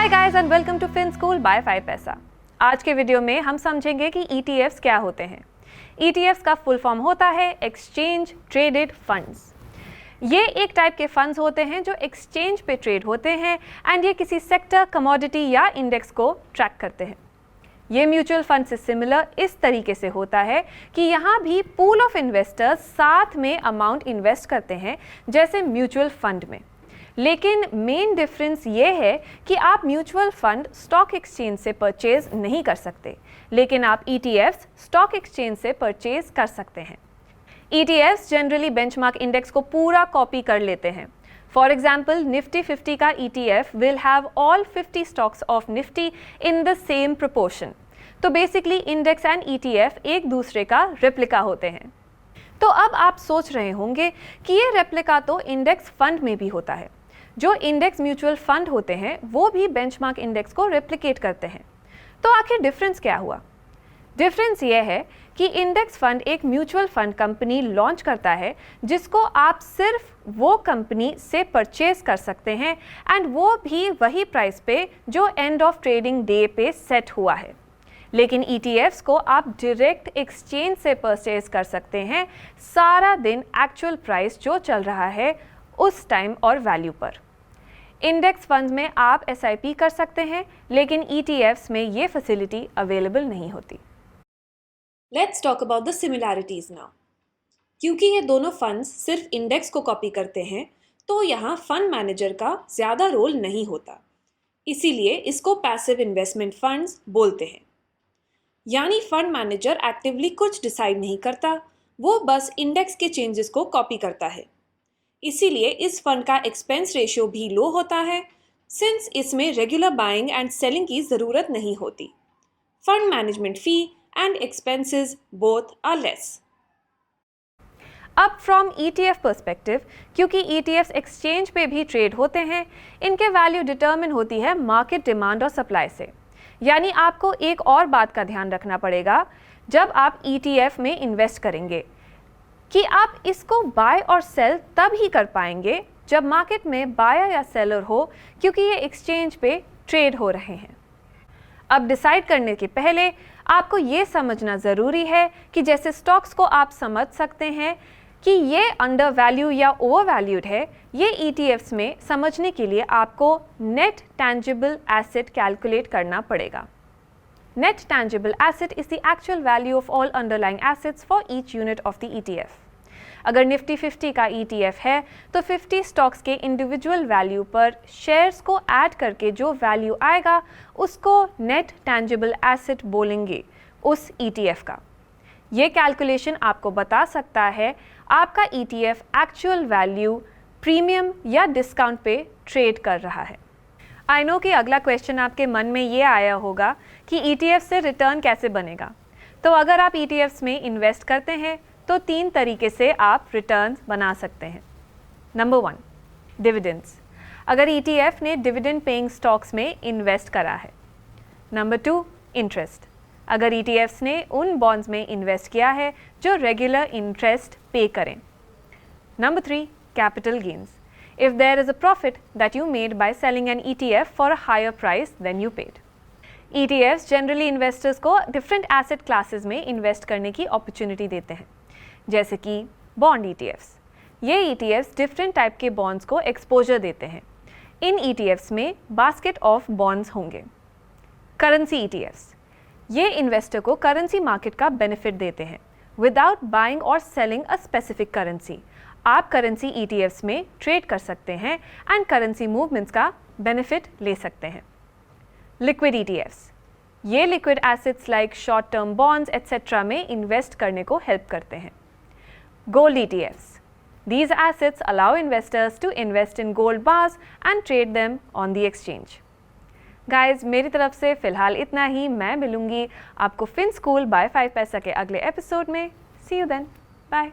Hi guys and welcome to Fin School by 5 paisa. आज के video में हम समझेंगे कि ETFs क्या होते हैं। ETFs का फुल फॉर्म होता है एक्सचेंज ट्रेडेड फंड्स। ये एक टाइप के फंड्स होते हैं जो एक्सचेंज पे ट्रेड होते हैं एंड ये किसी सेक्टर, कमोडिटी या इंडेक्स को ट्रैक करते हैं। ये म्यूचुअल फंड से सिमिलर इस तरीके से होता है कि यहाँ भी पूल ऑफ इन्वेस्टर्स साथ में अमाउंट इन्वेस्ट करते हैं जैसे म्यूचुअल फंड में। लेकिन मेन डिफरेंस ये है कि आप म्यूचुअल फंड स्टॉक एक्सचेंज से परचेज नहीं कर सकते, लेकिन आप ETFs स्टॉक एक्सचेंज से परचेज कर सकते हैं। ETFs जनरली बेंचमार्क इंडेक्स को पूरा कॉपी कर लेते हैं। फॉर एग्जाम्पल, निफ्टी 50 का ETF will have all 50 stocks of Nifty in the same proportion. तो बेसिकली इंडेक्स एंड ETF एक दूसरे का रेप्लिका होते हैं। तो अब आप सोच रहे होंगे कि ये रेप्लिका तो इंडेक्स फंड में भी होता है। जो इंडेक्स म्यूचुअल फंड होते हैं वो भी बेंचमार्क इंडेक्स को रेप्लिकेट करते हैं। तो आखिर डिफरेंस क्या हुआ? डिफरेंस ये है कि इंडेक्स फंड एक म्यूचुअल फंड कंपनी लॉन्च करता है जिसको आप सिर्फ वो कंपनी से परचेज कर सकते हैं एंड वो भी वही प्राइस पे जो एंड ऑफ ट्रेडिंग डे पे सेट हुआ है। लेकिन ETFs को आप डायरेक्ट एक्सचेंज से परचेज कर सकते हैं सारा दिन एक्चुअल प्राइस जो चल रहा है उस टाइम और वैल्यू पर। इंडेक्स फंड में आप SIP कर सकते हैं, लेकिन ETFs में ये फैसिलिटी अवेलेबल नहीं होती। Let's talk about the similarities now. क्योंकि ये दोनों फंड्स सिर्फ इंडेक्स को कॉपी करते हैं, तो यहाँ फंड मैनेजर का ज़्यादा रोल नहीं होता। इसीलिए इसको पैसिव इन्वेस्टमेंट फंड्स बोलते हैं। यानी फंड मैनेजर एक्टिवली कुछ डिसाइड नहीं करता, वो बस इंडेक्स के चेंजेस को कॉपी करता है। इसीलिए इस फंड का एक्सपेंस रेशियो भी लो होता है, सिंस इसमें रेगुलर बाइंग एंड सेलिंग की ज़रूरत नहीं होती। Fund management fee and expenses both are less. अब फ्रॉम ETF पर्सपेक्टिव, क्योंकि ETFs एक्सचेंज पे भी ट्रेड होते हैं, इनके वैल्यू डिटर्मिन होती है मार्केट डिमांड और सप्लाई से। यानी आपको एक और बात का ध्यान रखना पड़ेगा जब आप ETF में इन्वेस्ट करेंगे कि आप इसको बाय और सेल तब ही कर पाएंगे जब मार्केट में बायर या सेलर हो, क्योंकि ये एक्सचेंज पे ट्रेड हो रहे हैं। अब डिसाइड करने के पहले आपको ये समझना ज़रूरी है कि जैसे स्टॉक्स को आप समझ सकते हैं कि ये अंडर वैल्यू या ओवर वैल्यूड है, ये ETFs में समझने के लिए आपको नेट टैंजिबल एसेट कैलकुलेट करना पड़ेगा। Net tangible asset is the actual value of all underlying assets for each unit of the ETF। अगर निफ्टी 50 का ETF है तो 50 स्टॉक्स के इंडिविजुअल वैल्यू पर शेयर्स को ऐड करके जो वैल्यू आएगा उसको नेट टैंजिबल एसेट बोलेंगे उस ETF का। ये कैलकुलेशन आपको बता सकता है आपका ETF एक्चुअल वैल्यू, प्रीमियम या डिस्काउंट पे ट्रेड कर रहा है। आई नो कि अगला क्वेश्चन आपके मन में ये आया होगा कि ETF से रिटर्न कैसे बनेगा। तो अगर आप ETFs में इन्वेस्ट करते हैं तो 3 तरीके से आप रिटर्न्स बना सकते हैं। नंबर 1, डिविडेंड्स, अगर ETF ने डिविडेंड पेइंग स्टॉक्स में इन्वेस्ट करा है। नंबर 2, इंटरेस्ट, अगर ETFs ने उन बॉन्ड्स में इन्वेस्ट किया है जो रेगुलर इंटरेस्ट पे करें। Number 3, capital gains, if there is a profit that you made by selling an ETF for a higher price than you paid. ETFs generally investors को डिफरेंट एसेट क्लासेस में invest करने की opportunity देते हैं, जैसे कि बॉन्ड ETFs। ये ETFs different type के बॉन्ड्स को एक्सपोजर देते हैं। इन ETFs में बास्केट ऑफ बॉन्ड्स होंगे। करेंसी ETFs, ये इन्वेस्टर को करेंसी मार्केट का बेनिफिट देते हैं विदाउट बाइंग और सेलिंग अ स्पेसिफिक करेंसी। आप करेंसी ETFs में ट्रेड कर सकते हैं एंड करेंसी मूवमेंट्स का बेनिफिट ले सकते हैं। लिक्विड ETFs, ये liquid assets like short term bonds etcetera में इन्वेस्ट करने को हेल्प करते हैं। Gold ETFs, these assets allow investors to invest in gold bars and trade them on the exchange. Guys, मेरी तरफ से फ़िलहाल इतना ही। मैं मिलूंगी आपको फिन स्कूल बाय 5 पैसा के अगले एपिसोड में। सी यू देन, बाय।